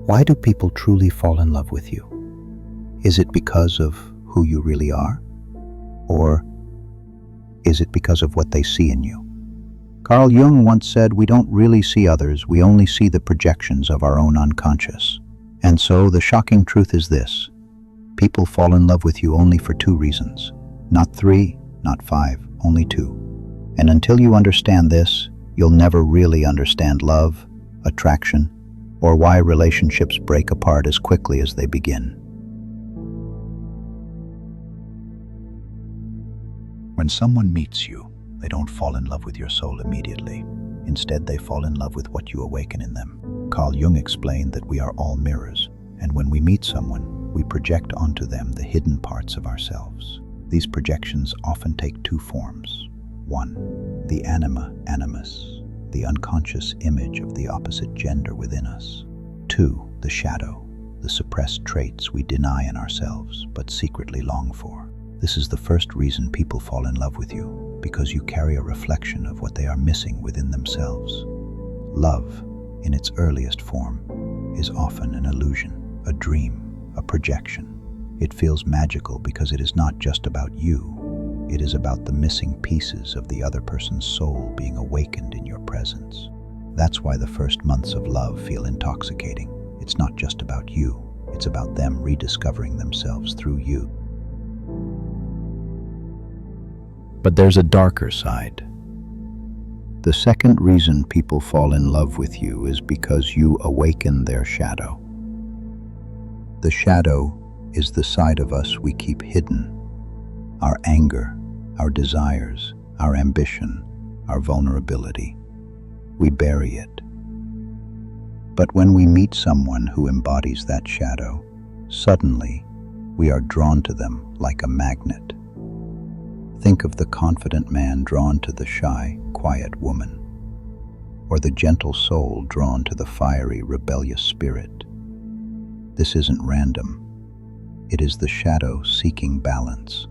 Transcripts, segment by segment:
Why do people truly fall in love with you? Is it because of who you really are? Or is it because of what they see in you? Carl Jung once said, "We don't really see others, we only see the projections of our own unconscious." And so the shocking truth is this: people fall in love with you only for two reasons. Not three, not five, only two. And until you understand this, you'll never really understand love, attraction, or why relationships break apart as quickly as they begin. When someone meets you, they don't fall in love with your soul immediately. Instead, they fall in love with what you awaken in them. Carl Jung explained that we are all mirrors, and when we meet someone, we project onto them the hidden parts of ourselves. These projections often take two forms. One, the anima, animus, the unconscious image of the opposite gender within us. Two, the shadow, the suppressed traits we deny in ourselves but secretly long for. This is the first reason people fall in love with you, because you carry a reflection of what they are missing within themselves. Love, in its earliest form, is often an illusion, a dream, a projection. It feels magical because it is not just about you. It is about the missing pieces of the other person's soul being awakened in your presence. That's why the first months of love feel intoxicating. It's not just about you. It's about them rediscovering themselves through you. But there's a darker side. The second reason people fall in love with you is because you awaken their shadow. The shadow is the side of us we keep hidden. Our anger, our desires, our ambition, our vulnerability. We bury it. But when we meet someone who embodies that shadow, suddenly we are drawn to them like a magnet. Think of the confident man drawn to the shy, quiet woman, or the gentle soul drawn to the fiery, rebellious spirit. This isn't random. It is the shadow seeking balance.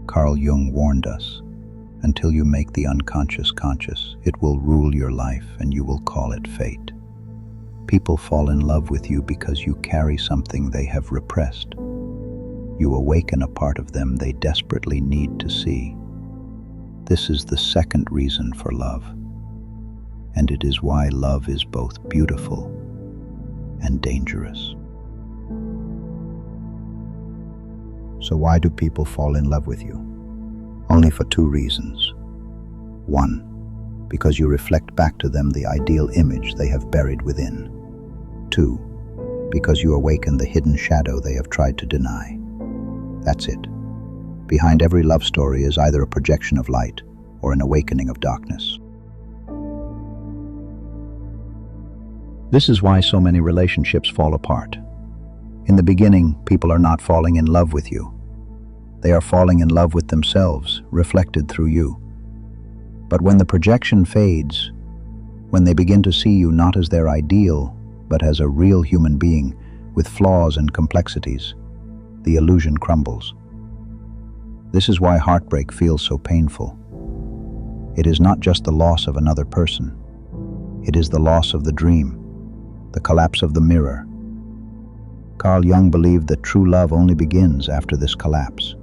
Carl Jung warned us, until you make the unconscious conscious, it will rule your life and you will call it fate. People fall in love with you because you carry something they have repressed. You awaken a part of them they desperately need to see. This is the second reason for love, and it is why love is both beautiful and dangerous. So why do people fall in love with you? Only for two reasons. One, because you reflect back to them the ideal image they have buried within. Two, because you awaken the hidden shadow they have tried to deny. That's it. Behind every love story is either a projection of light or an awakening of darkness. This is why so many relationships fall apart. In the beginning, people are not falling in love with you. They are falling in love with themselves, reflected through you. But when the projection fades, when they begin to see you not as their ideal, but as a real human being with flaws and complexities, the illusion crumbles. This is why heartbreak feels so painful. It is not just the loss of another person. It is the loss of the dream, the collapse of the mirror. Carl Jung believed that true love only begins after this collapse.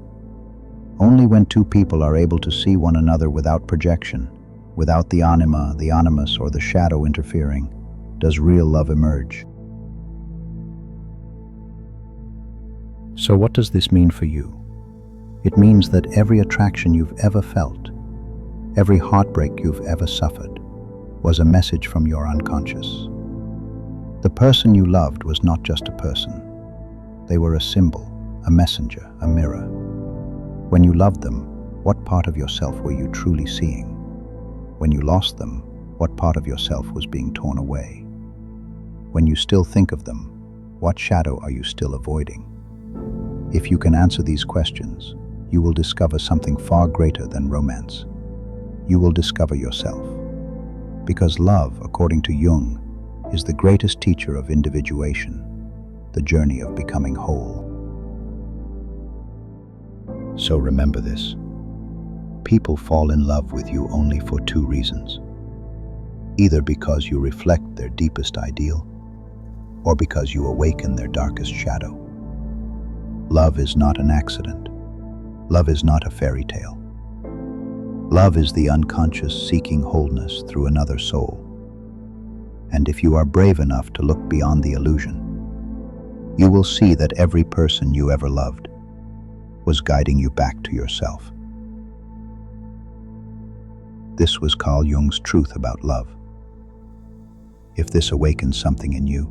Only when two people are able to see one another without projection, without the anima, the animus, or the shadow interfering, does real love emerge. So what does this mean for you? It means that every attraction you've ever felt, every heartbreak you've ever suffered, was a message from your unconscious. The person you loved was not just a person. They were a symbol, a messenger, a mirror. When you loved them, what part of yourself were you truly seeing? When you lost them, what part of yourself was being torn away? When you still think of them, what shadow are you still avoiding? If you can answer these questions, you will discover something far greater than romance. You will discover yourself. Because love, according to Jung, is the greatest teacher of individuation, the journey of becoming whole. So remember this. People fall in love with you only for two reasons. Either because you reflect their deepest ideal, or because you awaken their darkest shadow. Love is not an accident. Love is not a fairy tale. Love is the unconscious seeking wholeness through another soul. And if you are brave enough to look beyond the illusion, you will see that every person you ever loved was guiding you back to yourself. This was Carl Jung's truth about love. If this awakens something in you,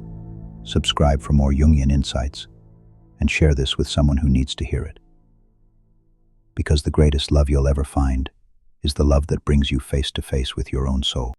subscribe for more Jungian insights and share this with someone who needs to hear it. Because the greatest love you'll ever find is the love that brings you face to face with your own soul.